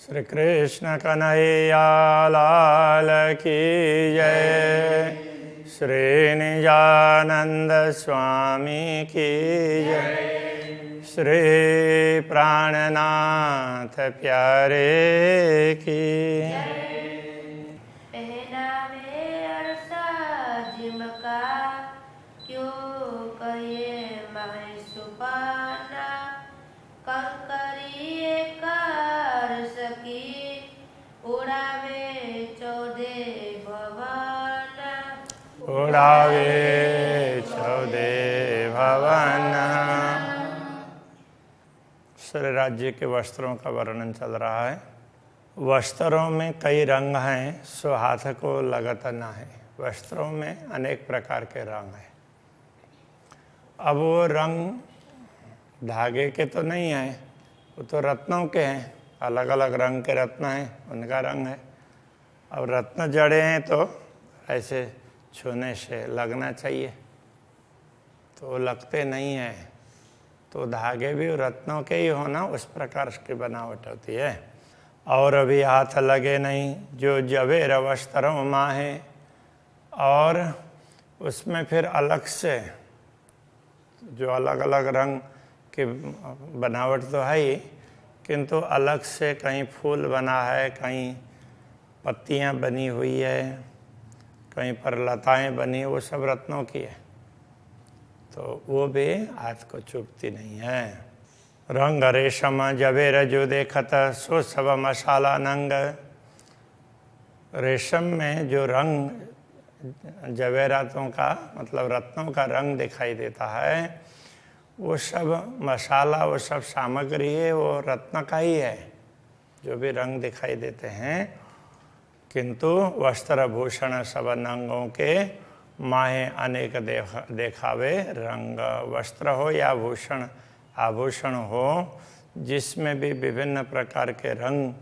श्री कृष्ण कन्हैया लाल की जय। श्री निजानंद स्वामी की जय। श्री प्राणनाथ प्यारे की पहनावे अरसा जिमका क्यों कहे मैं सुपाना कंकरी कर सकी उड़ावे चौदे भवन उड़ावे चौदे भवन। श्री राज्य के वस्त्रों का वर्णन चल रहा है। वस्त्रों में कई रंग हैं, सो हाथ को लगत न है। वस्त्रों में अनेक प्रकार के रंग हैं। अब वो रंग धागे के तो नहीं हैं, वो तो रत्नों के हैं। अलग अलग रंग के रत्न हैं, उनका रंग है। अब रत्न जड़े हैं तो ऐसे छूने से लगना चाहिए, तो वो लगते नहीं हैं। तो धागे भी रत्नों के ही होना, उस प्रकार की बनावट होती है। और अभी हाथ लगे नहीं जो जवेर वस्त्रों माहे, और उसमें फिर अलग से जो अलग अलग रंग की बनावट तो है ही, किंतु अलग से कहीं फूल बना है, कहीं पत्तियां बनी हुई है, कहीं पर लताएं बनी, वो सब रत्नों की है। तो वो भी हाथ को चुभती नहीं है। रंग रेशम जवेर जो देखत सो सब मसाला नंग। रेशम में जो रंग जवेरातों का मतलब रत्नों का रंग दिखाई देता है, वो सब मसाला, वो सब सामग्री है, वो रत्न का ही है जो भी रंग दिखाई देते हैं। किंतु वस्त्र भूषण सब नंगों के माहे अनेक देखावे रंग। वस्त्र हो या भूषण आभूषण हो, जिसमें भी विभिन्न प्रकार के रंग,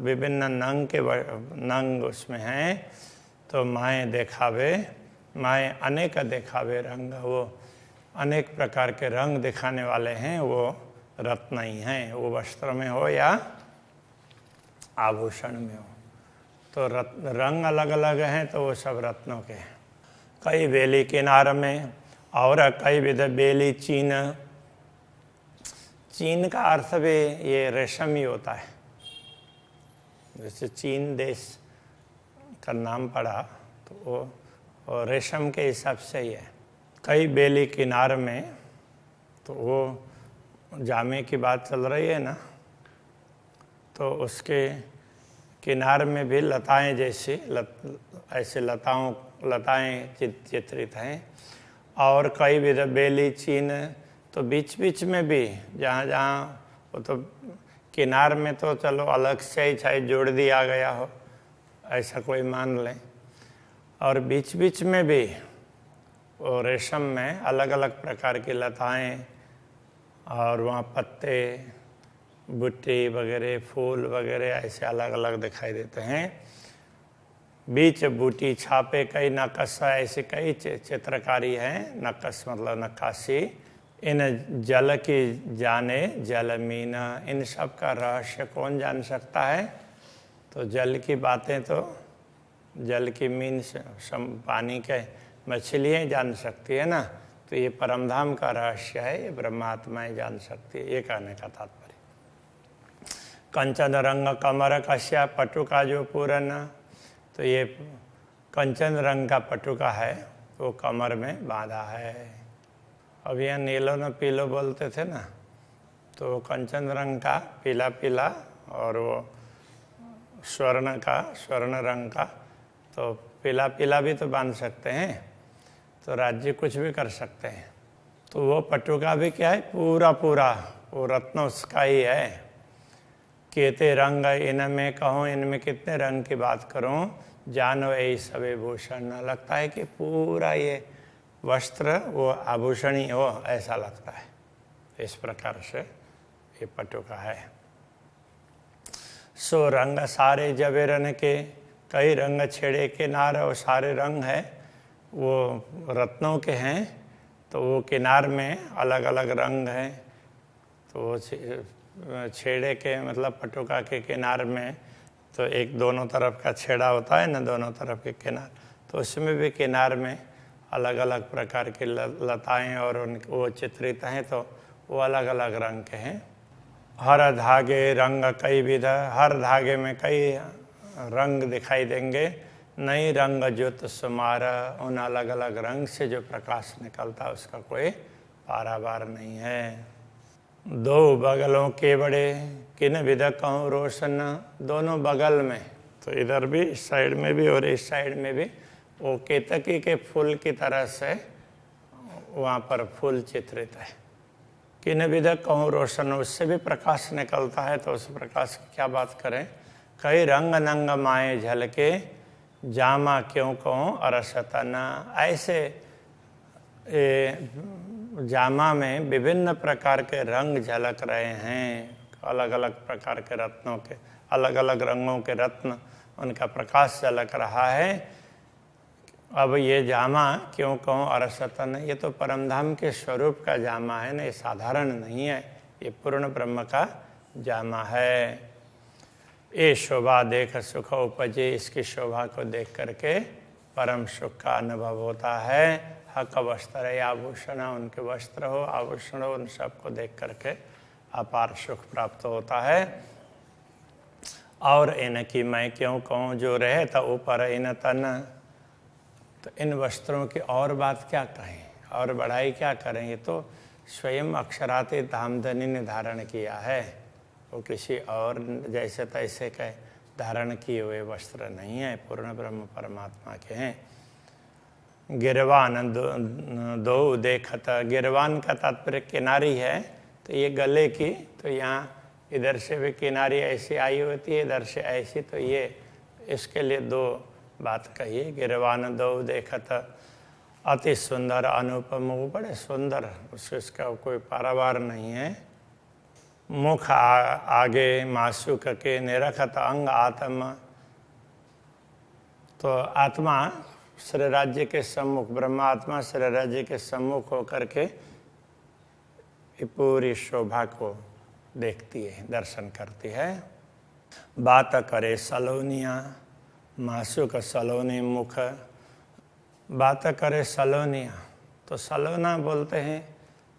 विभिन्न नंग उसमें हैं, तो माए देखावे, माए अनेक देखावे रंग। वो अनेक प्रकार के रंग दिखाने वाले हैं, वो रत्न ही हैं, वो वस्त्र में हो या आभूषण में हो। तो रंग अलग अलग हैं, तो वो सब रत्नों के हैं। कई बेली किनार में और कई विध बेली चीन। चीन का अर्थ भी ये रेशम ही होता है। जैसे चीन देश का नाम पड़ा तो वो रेशम के हिसाब से ही है। कई बेली किनार में, तो वो जामे की बात चल रही है ना, तो उसके किनार में भी लताएं जैसी ऐसे लताएं चित्रित हैं। और कई विध बेली चीन, तो बीच बीच में भी जहाँ जहाँ, वो तो किनार में तो चलो अलग से ही चाहे जोड़ दिया गया हो, ऐसा कोई मान लें। और बीच बीच में भी वो रेशम में अलग अलग प्रकार की लताएं, और वहाँ पत्ते, बुट्टी वगैरह, फूल वगैरह ऐसे अलग अलग दिखाई देते हैं। बीच बूटी छापे कई नक्काश, ऐसे कई चित्रकारी हैं। नक्काश मतलब नक्काशी। इन जल की जाने जल मीना, इन सब का रहस्य कौन जान सकता है? तो जल की बातें तो जल की मीन से पानी के मछलियाँ जान सकती है ना, तो ये परमधाम का रहस्य है, ये ब्रह्मात्माएं जान सकती है, ये कहने का तात्पर्य। कंचन रंग कमर कश्या पटुका जो पूरन, तो ये कंचन रंग का पटुका है, वो कमर में बांधा है। अब यहाँ नीलो न पीलो बोलते थे ना, तो कंचन रंग का पीला पीला, और वो स्वर्ण रंग का, तो पीला पीला भी तो बांध सकते हैं। तो राज्य कुछ भी कर सकते हैं। तो वो पटुका भी क्या है, पूरा पूरा वो रत्नों का ही है। केते रंग इनमें कहो, इनमें कितने रंग की बात करूं, जानो यही सभी भूषण। न लगता है कि पूरा ये वस्त्र वो आभूषण ही हो, ऐसा लगता है। इस प्रकार से ये पटुका है। सो रंग सारे जवेरन के, कई रंग छेड़े किनार, और सारे रंग है वो रत्नों के हैं। तो वो किनार में अलग अलग रंग हैं, तो छेड़े के मतलब पटुका के किनार में तो एक दोनों तरफ का छेड़ा होता है ना, दोनों तरफ के किनार, तो उसमें भी किनार में अलग अलग प्रकार की लताएं और उन वो चित्रित हैं, तो वो अलग अलग रंग के हैं। हर धागे रंग कई विध, हर धागे में कई रंग दिखाई देंगे। नई रंग ज्योत सुमार, उन अलग अलग रंग से जो प्रकाश निकलता है उसका कोई पारावार नहीं है। दो बगलों के बड़े किन विध कहूँ रोशन, दोनों बगल में, तो इधर भी इस साइड में भी और इस साइड में भी वो केतकी के फूल की तरह से वहाँ पर फूल चित्रित है। किन विध कहूँ रोशन, उससे भी प्रकाश निकलता है, तो उस प्रकाश की क्या बात करें। कई रंग नंग माए झलके, जामा क्यों कहूँ अरसतन, ऐसे जामा में विभिन्न प्रकार के रंग झलक रहे हैं, अलग अलग प्रकार के रत्नों के, अलग अलग रंगों के रत्न, उनका प्रकाश झलक रहा है। अब ये जामा क्यों कहूँ अरसतन, ये तो परमधाम के स्वरूप का जामा है ना, ये साधारण नहीं है, ये पूर्ण ब्रह्म का जामा है। ये शोभा देख सुख उपजे, इसकी शोभा को देख करके परम सुख का अनुभव होता है। हक वस्त्र या आभूषण, उनके वस्त्र हो आभूषण हो, उन सबको देख करके अपार सुख प्राप्त होता है। और इनकी मैं क्यों कहूँ, जो रहे तो ऊपर इन तन, तो इन वस्त्रों की और बात क्या कहें और बढ़ाई क्या करें, ये तो स्वयं अक्षराते धामधनी ने धारण किया है, वो किसी और जैसे तैसे के धारण किए हुए वस्त्र नहीं है, पूर्ण ब्रह्म परमात्मा के हैं। गिरवान दो देखत, गिरवान का तात्पर्य किनारी है, तो ये गले की, तो यहाँ इधर से भी किनारी ऐसी आई होती है, इधर से ऐसी, तो ये इसके लिए दो बात कही। गिरवान दो देखत अति सुंदर अनुपम, वो बड़े सुंदर, उसका कोई पारावार नहीं है। मुख आगे मासुक के निरखत अंग आत्मा, तो आत्मा श्री राज्य के सम्मुख, ब्रह्मात्मा श्री राज्य के सम्मुख होकर के पूरी शोभा को देखती है, दर्शन करती है। बात करे सलोनिया, मासुक सलोनी मुख, बात करे सलोनिया, तो सलोना बोलते हैं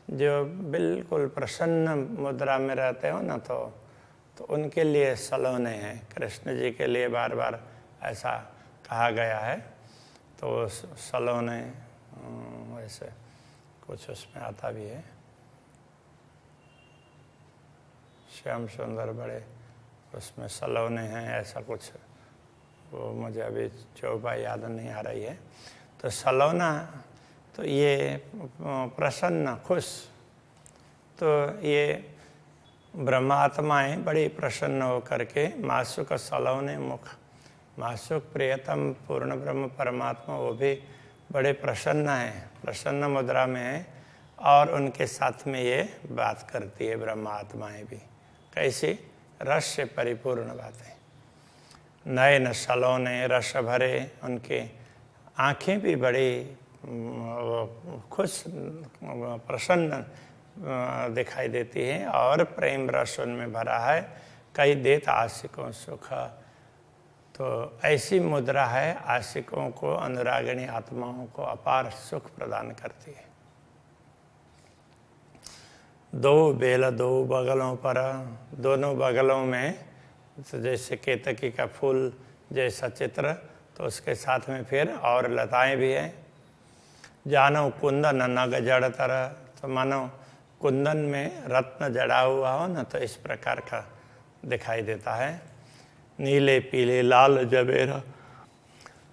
जो बिल्कुल प्रसन्न मुद्रा में रहते हो ना, तो उनके लिए सलोने हैं। कृष्ण जी के लिए बार बार ऐसा कहा गया है, तो सलोने वैसे कुछ उसमें आता भी है। श्याम सुंदर बड़े उसमें सलोने हैं, ऐसा कुछ, वो मुझे अभी चौबा याद नहीं आ रही है। तो सलोना, तो ये प्रसन्न खुश, तो ये ब्रह्मात्माएं बड़ी प्रसन्न होकर के मासुक सलोने मुख, मासुक प्रियतम पूर्ण ब्रह्म परमात्मा, वो भी बड़े प्रसन्न हैं, प्रसन्न मुद्रा में हैं, और उनके साथ में ये बात करती है ब्रह्मात्माएं भी। कैसी? रस से परिपूर्ण बातें। नयन सलोने रस भरे, उनके आँखें भी बड़ी खुश प्रसन्न दिखाई देती हैं, और प्रेम रस उनमें भरा है। कई देत आशिकों सुख, तो ऐसी मुद्रा है आशिकों को, अनुरागिणी आत्माओं को अपार सुख प्रदान करती है। दो बेल दो बगलों पर, दोनों बगलों में, तो जैसे केतकी का फूल जैसा चित्र, तो उसके साथ में फिर और लताएं भी हैं। जानो कुंदन नग जड़ तरह, तो मानो कुंदन में रत्न जड़ा हुआ हो ना, तो इस प्रकार का दिखाई देता है। नीले पीले लाल जबेरा,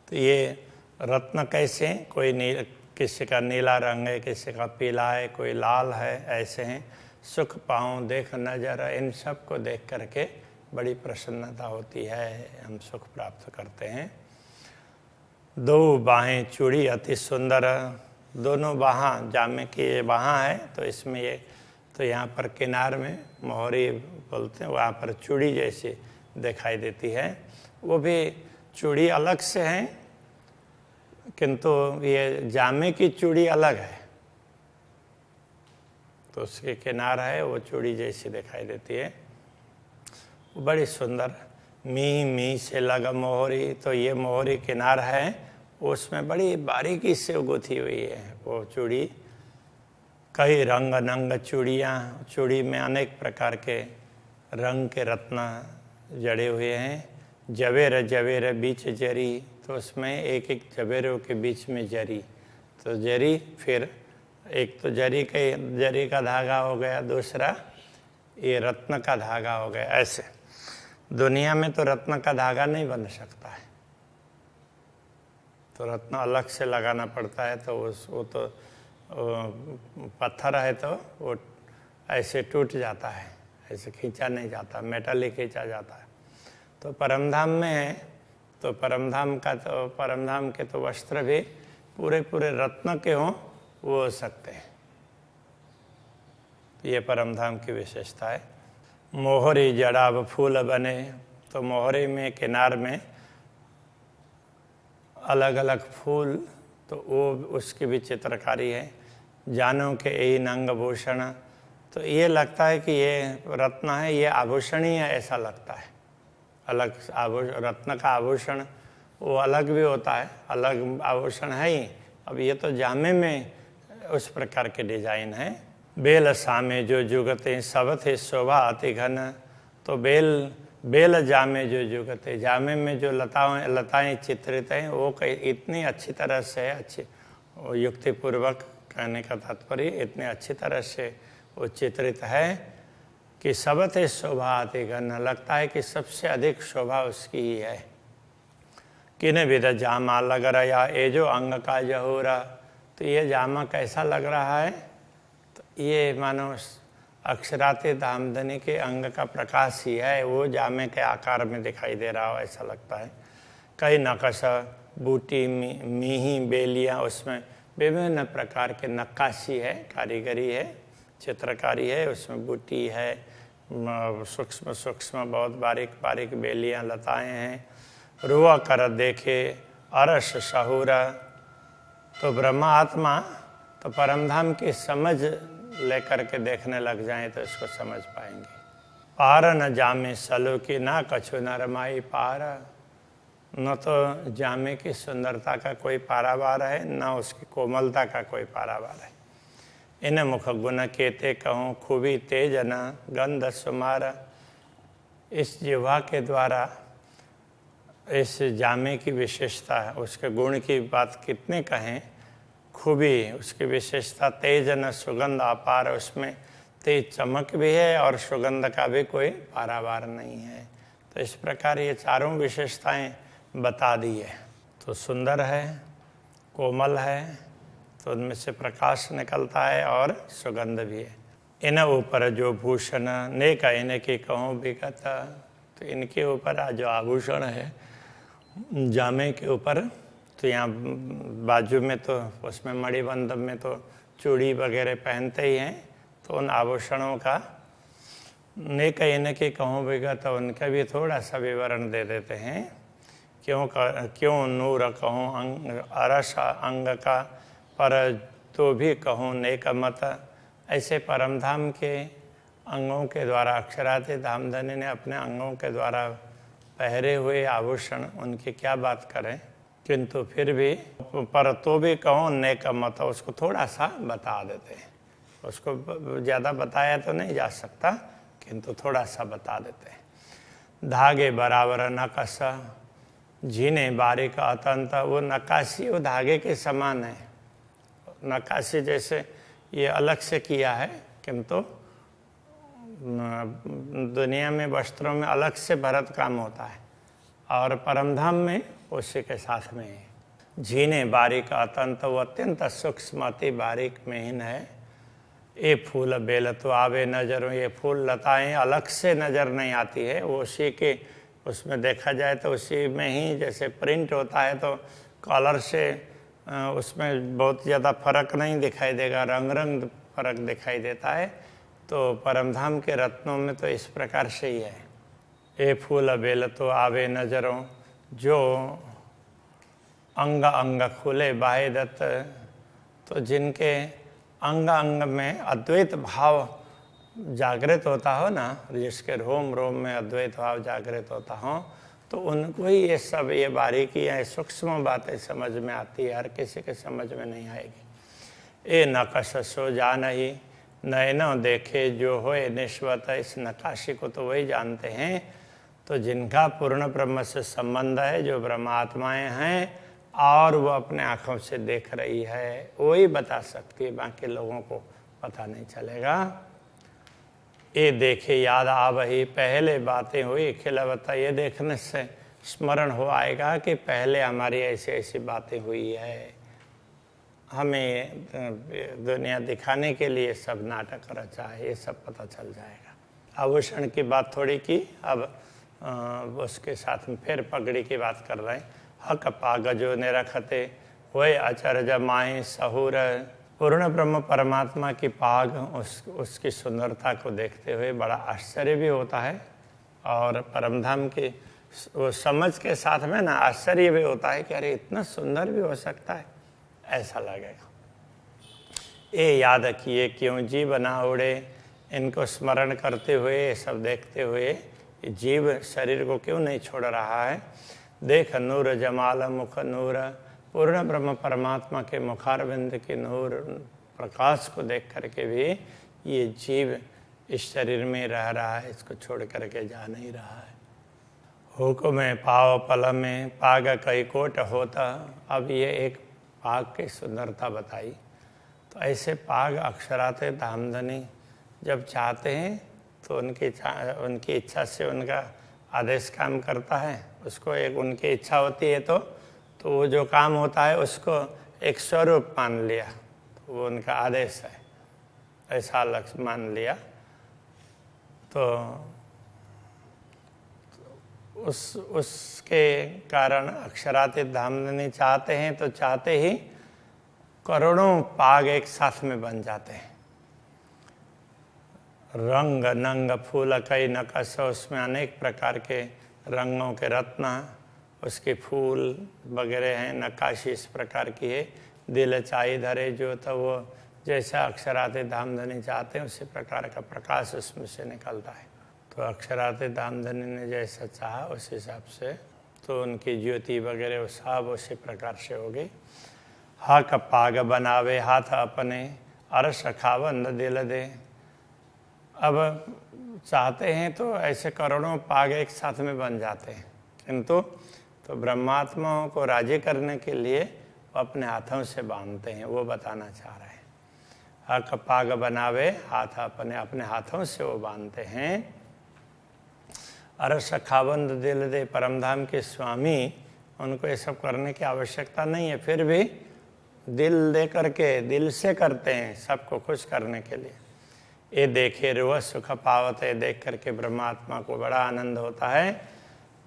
तो ये रत्न कैसे हैं, कोई किसी का नीला रंग है, किसी का पीला है, कोई लाल है, ऐसे हैं। सुख पाऊँ देख नजर, इन सब को देख करके बड़ी प्रसन्नता होती है, हम सुख प्राप्त करते हैं। दो बाहें चूड़ी अति सुंदर, दोनों बाहाँ, जामे की ये बाहाँ है, तो इसमें ये, तो यहाँ पर किनार में मोहरी बोलते हैं, वहाँ पर चूड़ी जैसी दिखाई देती है। वो भी चूड़ी अलग से हैं, किंतु ये जामे की चूड़ी अलग है। तो उसके किनार है वो चूड़ी जैसी दिखाई देती है, बड़ी सुंदर। मी मी से लगा मोहरी, तो ये मोहरी किनार है, उसमें बड़ी बारीकी से गुथी हुई है वो चूड़ी। कई रंग नंग चूड़ियाँ, चूड़ी में अनेक प्रकार के रंग के रत्न जड़े हुए हैं। जवेर जवेर बीच जरी, तो उसमें एक एक जवेरों के बीच में जरी, तो जरी, फिर एक तो जरी का धागा हो गया, दूसरा ये रत्न का धागा हो गया। ऐसे दुनिया में तो रत्न का धागा नहीं बन सकता है, तो रत्न अलग से लगाना पड़ता है, तो वो तो पत्थर है तो वो ऐसे टूट जाता है, ऐसे खींचा नहीं जाता, मेटल ही खींचा जाता है। तो परमधाम में है, तो परमधाम के तो वस्त्र भी पूरे पूरे रत्न के हों वो हो सकते हैं। ये परमधाम की विशेषता है। मोहरी जड़ाब फूल बने, तो मोहरी में किनार में अलग अलग फूल, तो वो उसकी भी चित्रकारी है। जानों के यही नंग भूषण, तो ये लगता है कि ये रत्न है, ये आभूषण ही है, ऐसा लगता है। अलग रत्न का आभूषण वो अलग भी होता है, अलग आभूषण है ही। अब ये तो जामे में उस प्रकार के डिजाइन है। बेल सामे जो जुगते सब थे शोभा अति घन, तो बेल जामे जो जुगते, जामे में जो लताएं चित्रित हैं वो इतनी अच्छी तरह से, अच्छी युक्तिपूर्वक कहने का तात्पर्य, इतने अच्छी तरह से वो चित्रित है कि सब थे शोभा अति घन, लगता है कि सबसे अधिक शोभा उसकी ही है। किन विध जामा लग रहा ये जो अंग का जहूरा, तो ये जामा कैसा लग रहा है, तो ये मानो अक्षराते धामधनी के अंग का प्रकाश ही है, वो जामे के आकार में दिखाई दे रहा हो ऐसा लगता है। कई नक्श बूटी मीही बेलियाँ, उसमें विभिन्न प्रकार के नक्काशी है, कारीगरी है, चित्रकारी है, उसमें बूटी है, सूक्ष्म सूक्ष्म बहुत बारीक बारीक बेलियाँ लताएं हैं। रुआ कर देखे अरस शाहूरा, तो ब्रह्मा आत्मा तो परमधाम की समझ लेकर के देखने लग जाएं तो इसको समझ पाएंगे। पार न जामे सलो की ना कछु न रमाई पार, न तो जामे की सुंदरता का कोई पारावार है, न उसकी कोमलता का कोई पारावार है। इन मुख गुण केते कहूँ खूबी तेज न गंध सुमार, इस जिह्वा के द्वारा इस जामे की विशेषता है, उसके गुण की बात कितने कहें, खूबी उसकी विशेषता तेज न सुगंध अपार, उसमें तेज चमक भी है और सुगंध का भी कोई पारावार नहीं है। तो इस प्रकार ये चारों विशेषताएं बता दी है। तो सुंदर है, कोमल है, तो उनमें से प्रकाश निकलता है और सुगंध भी है। इन ऊपर जो भूषण नेक इनके कहूँ विगत, तो इनके ऊपर जो आभूषण है जामे के ऊपर, तो यहाँ बाजू में तो उसमें मणिबंध में तो चूड़ी वगैरह पहनते ही हैं, तो उन आभूषणों का नेक इनके कहूँ विगत, तो उनका भी थोड़ा सा विवरण दे देते हैं। क्यों नूर कहूँ अरस अंग का, पर तो भी कहूँ नेक मत, ऐसे परमधाम के अंगों के द्वारा अक्षराते धामधनी ने अपने अंगों के द्वारा पहरे हुए आभूषण उनकी क्या बात करें, किंतु फिर भी पर तो भी कहूँ नेक मत, उसको थोड़ा सा बता देते हैं। उसको ज़्यादा बताया तो नहीं जा सकता, किंतु थोड़ा सा बता देते हैं। धागे बराबर नक्श झीने बारीक अतंत, वो नक्काशी वो धागे के समान है। नक्काशी जैसे ये अलग से किया है, किंतु दुनिया में वस्त्रों में अलग से भरत काम होता है और परमधाम में उसी के साथ में है। झीने बारीक अतंत, वो अत्यंत सूक्ष्म अति बारीक महीन है। ये फूल बेल तो आवे नजरों, ये फूल लताएं अलग से नज़र नहीं आती है, वो उसी के उसमें देखा जाए तो उसी में ही जैसे प्रिंट होता है, तो कलर से उसमें बहुत ज़्यादा फर्क नहीं दिखाई देगा, रंग फर्क दिखाई देता है। तो परमधाम के रत्नों में तो इस प्रकार से ही है। ये फूल बेल तो आवे नजरों, जो अंग अंग खुले बाहे दत्त, तो जिनके अंग अंग में अद्वैत भाव जागृत होता हो ना, जिसके रोम रोम में अद्वैत भाव जागृत होता हो, तो उनको ही ये सब ये बारीकियाँ सूक्ष्म बातें समझ में आती है, हर किसी के समझ में नहीं आएगी। ए नकशो जानहि नैनो देखे जो होए निश्वत, इस नकाशी को तो वही जानते हैं तो जिनका पूर्ण ब्रह्म से संबंध है, जो ब्रह्मात्माएं हैं और वो अपने आँखों से देख रही है, वही बता सकती है, बाकी लोगों को पता नहीं चलेगा। ये देखे याद आवही, पहले बातें हुई खिलावता, ये देखने से स्मरण हो आएगा कि पहले हमारी ऐसी ऐसी बातें हुई है, हमें दुनिया दिखाने के लिए सब नाटक रचा है, ये सब पता चल जाएगा। आभूषण की बात थोड़ी की, अब उसके साथ में फिर पगड़ी की बात कर रहे हैं। हक पागजो निरखते वही अचरज माए सहूर, पूर्ण ब्रह्म परमात्मा की पाग उसकी सुंदरता को देखते हुए बड़ा आश्चर्य भी होता है, और परमधाम की वो समझ के साथ में ना आश्चर्य भी होता है कि अरे इतना सुंदर भी हो सकता है, ऐसा लगेगा। ये याद किए क्यों जीव ना उड़े, इनको स्मरण करते हुए, सब देखते हुए जीव शरीर को क्यों नहीं छोड़ रहा है। देख नूर जमाल मुख नूर, पूर्ण ब्रह्म परमात्मा के मुखारविंद की नूर प्रकाश को देख करके भी ये जीव इस शरीर में रह रहा है, इसको छोड़ करके जा नहीं रहा है। हुक्म पाव पल में पाग कई कोट होता, अब ये एक पाग की सुंदरता बताई। तो ऐसे पाग अक्षराते धामधनी जब चाहते हैं तो उनकी इच्छा से उनका आदेश काम करता है, उसको एक उनकी इच्छा होती है तो वो जो काम होता है उसको एक स्वरूप मान लिया, तो वो उनका आदेश है, ऐसा लक्ष्य मान लिया। तो उसके कारण अक्षरातीत धामधनी चाहते हैं तो चाहते ही करोड़ों पाग एक साथ में बन जाते हैं। रंग नंग फूल कई नकश, उसमें अनेक प्रकार के रंगों के रत्न, उसके फूल वगैरह हैं, नक्काशी इस प्रकार की है। दिल चाई धरे जो, तो वो जैसा अक्षरातीत धामधनी चाहते हैं उसी प्रकार का प्रकाश उसमें से निकलता है। तो अक्षरातीत धामधनी ने जैसा चाहा उस हिसाब से तो उनकी ज्योति वगैरह वो सब उसी प्रकार से हो गई। हक पाग बनावे हाथ अपने, अरस खावंद दिल दे। अब चाहते हैं तो ऐसे करोड़ों पाग एक साथ में बन जाते हैं, किंतु तो ब्रह्मात्माओं को राजी करने के लिए वो अपने हाथों से बांधते हैं, वो बताना चाह रहे हैं। हक पाग बनावे हाथ अपने, अपने हाथों से वो बांधते हैं। अरस खावंद दिल दे, परमधाम के स्वामी, उनको ये सब करने की आवश्यकता नहीं है, फिर भी दिल दे करके दिल से करते हैं सबको खुश करने के लिए। ये देखे रोज सुख पावत है, देख करके ब्रह्मात्मा को बड़ा आनंद होता है।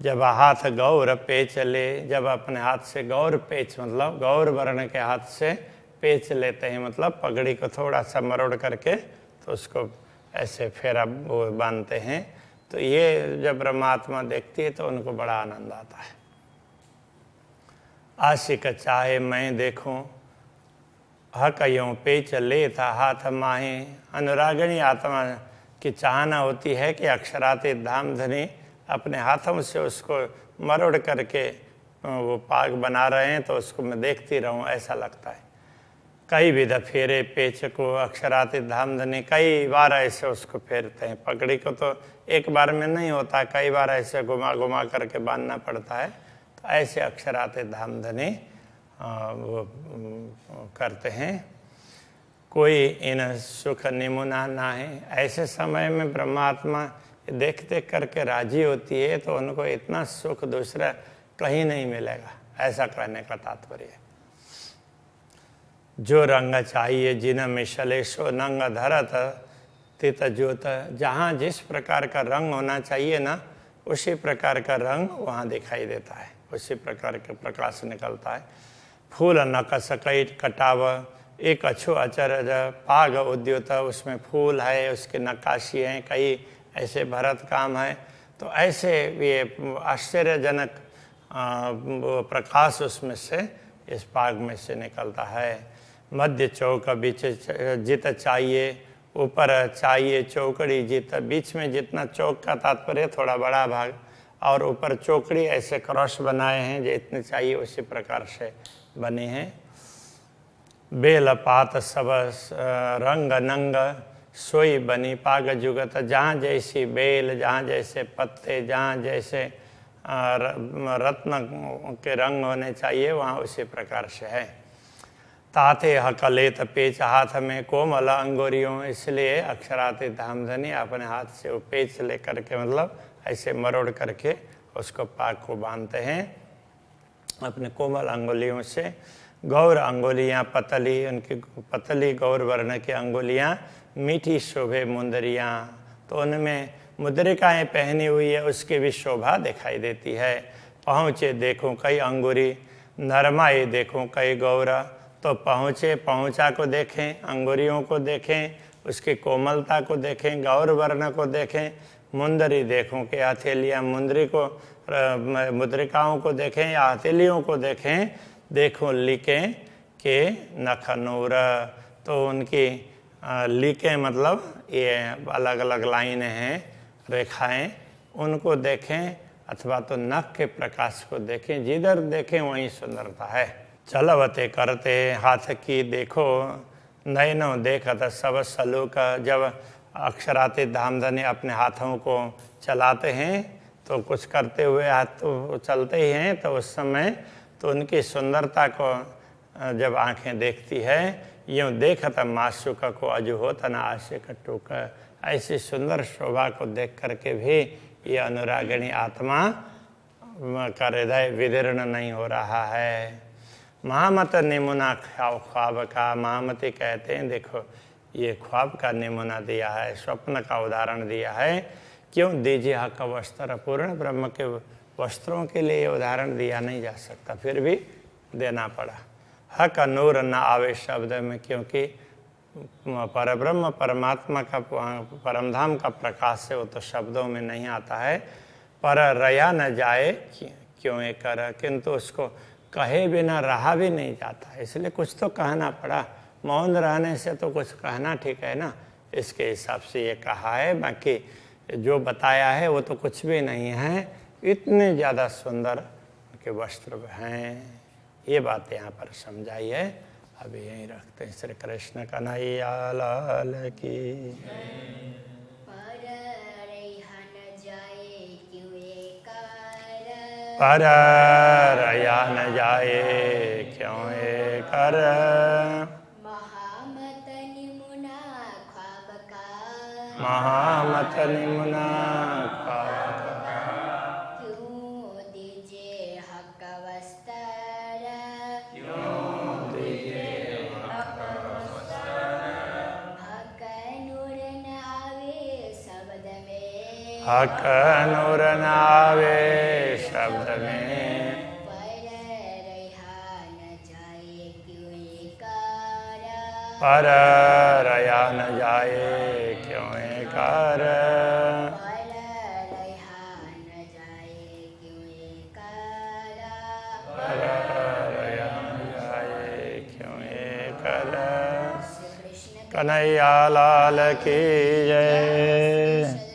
जब हाथ गौर पेच ले, जब अपने हाथ से गौर पेच मतलब गौर वर्ण के हाथ से पेच लेते हैं, मतलब पगड़ी को थोड़ा सा मरोड़ करके तो उसको ऐसे फेरा वो बांधते हैं, तो ये जब ब्रह्मात्मा देखती है तो उनको बड़ा आनंद आता है। आशिक चाहे मैं देखूं, हक यूं पेच ले था हाथ माहे। अनुरागिणी आत्मा की चाहना होती है कि अक्षरातीत धामधनी अपने हाथों से उसको मरोड़ करके वो पाग बना रहे हैं तो उसको मैं देखती रहूं, ऐसा लगता है। कई विध फेरे पेच को, अक्षरातीत धामधनी कई बार ऐसे उसको फेरते हैं। पगड़ी को तो एक बार में नहीं होता, कई बार ऐसे घुमा घुमा करके बांधना पड़ता है। तो ऐसे अक्षरातीत धामधनी वो करते हैं। कोई इन सुख निमुना ना है, ऐसे समय में ब्रह्मात्मा देख देख करके राजी होती है तो उनको इतना सुख दूसरा कहीं नहीं मिलेगा, ऐसा कहने का तात्पर्य है। जो रंग चाहिए जिन मिशले सो नंग धरत तित ज्योत, जहाँ जिस प्रकार का रंग होना चाहिए ना उसी प्रकार का रंग वहाँ दिखाई देता है, उसी प्रकार का प्रकाश निकलता है। फूल नकस कई कटाव, एक अच्छो अचरज पाग उद्योत, उसमें फूल है, उसकी नक्काशी है, कई ऐसे भरत काम है। तो ऐसे ये आश्चर्यजनक प्रकाश उसमें से इस पाग में से निकलता है। मध्य चौक बीच जित चाहिए, ऊपर चाहिए चौकड़ी जित। बीच में जितना चौक का तात्पर्य थोड़ा बड़ा भाग, और ऊपर चौकड़ी ऐसे क्रॉस बनाए हैं जितने चाहिए उसी प्रकार से बने हैं। बेल पात सब रंग नंग सोई बनी पाग जुगत। जहाँ जैसी बेल, जहाँ जैसे पत्ते, जहाँ जैसे रत्न के रंग होने चाहिए वहाँ उसी प्रकार से है। ताथे हकलेत पेच हाथ में कोमल अंगुरियों, इसलिए अक्षराते धामधनी अपने हाथ से वो पेच ले करके मतलब ऐसे मरोड़ करके उसको पाक को बांधते हैं अपने कोमल अंगुलियों से। गौर अंगुलियाँ पतली, उनकी पतली गौर वर्ण की अंगुलियाँ, मीठी शोभे मुंदरियाँ, तो उनमें मुद्रिकाएँ पहनी हुई है, उसकी भी शोभा दिखाई देती है। पहुँचे देखूँ कई अंगुरी, नरमाई देखूँ कई गौरा, तो पहुँचे पहुँचा को देखें, अंगुरियों को देखें, उसकी कोमलता को देखें, गौर वर्ण को देखें। मुंदरी देखूँ कि हथेलियाँ, मुंदरी को मुद्रिकाओं को देखें या हथेलियों को देखें। देखो लिकें के नखनूर, तो उनकी लिकें मतलब ये अलग अलग लाइनें हैं, रेखाएं, उनको देखें, अथवा तो नख के प्रकाश को देखें। जिधर देखें वहीं सुंदरता है। चलवते करते हाथ की देखो नयनों देखत सब सलूक। जब अक्षराते धामधनी अपने हाथों को चलाते हैं तो कुछ करते हुए हाथ तो चलते ही हैं, तो उस समय तो उनकी सुंदरता को जब आंखें देखती है, यूँ देखत माशुक को अजु होत न आशिक टूक। ऐसी सुंदर शोभा को देख करके भी ये अनुरागिणी आत्मा का हृदय विदीर्ण नहीं हो रहा है। महामत नमूना ख्वाब का, महामती कहते हैं देखो ये ख्वाब का नमूना दिया है, स्वप्न का उदाहरण दिया है। क्यों दीजिए हक वस्त्र, पूर्ण ब्रह्म के वस्त्रों के लिए ये उदाहरण दिया नहीं जा सकता, फिर भी देना पड़ा। हक नूर न आवे शब्द में, क्योंकि परब्रह्म परमात्मा का परमधाम का प्रकाश है, वो तो शब्दों में नहीं आता है। पर रया न जाए क्यों ये कर, किंतु उसको कहे बिना रहा भी नहीं जाता, इसलिए कुछ तो कहना पड़ा। मौन रहने से तो कुछ कहना ठीक है ना, इसके हिसाब से ये कहा है। बाकी जो बताया है वो तो कुछ भी नहीं है। इतने ज़्यादा सुंदर उनके वस्त्र हैं, ये बात यहाँ पर समझाई है। अभी यहीं रखते हैं। श्री कृष्ण कन्हैया लाल की। पर रया न जाए क्यों ये कर। महामत निमुना ख्वाब का, महामत निमुना ख्वाब का, क्यों दीजिए हक वस्त्र, क्यों दीजिए हक नूर न आवे शब्द में, हक नूर न आवे शब्द में। पर रया न जाए क्यों ये कर। पर रया न जाए क्यों ये कर। कन्हैया लाल की जय।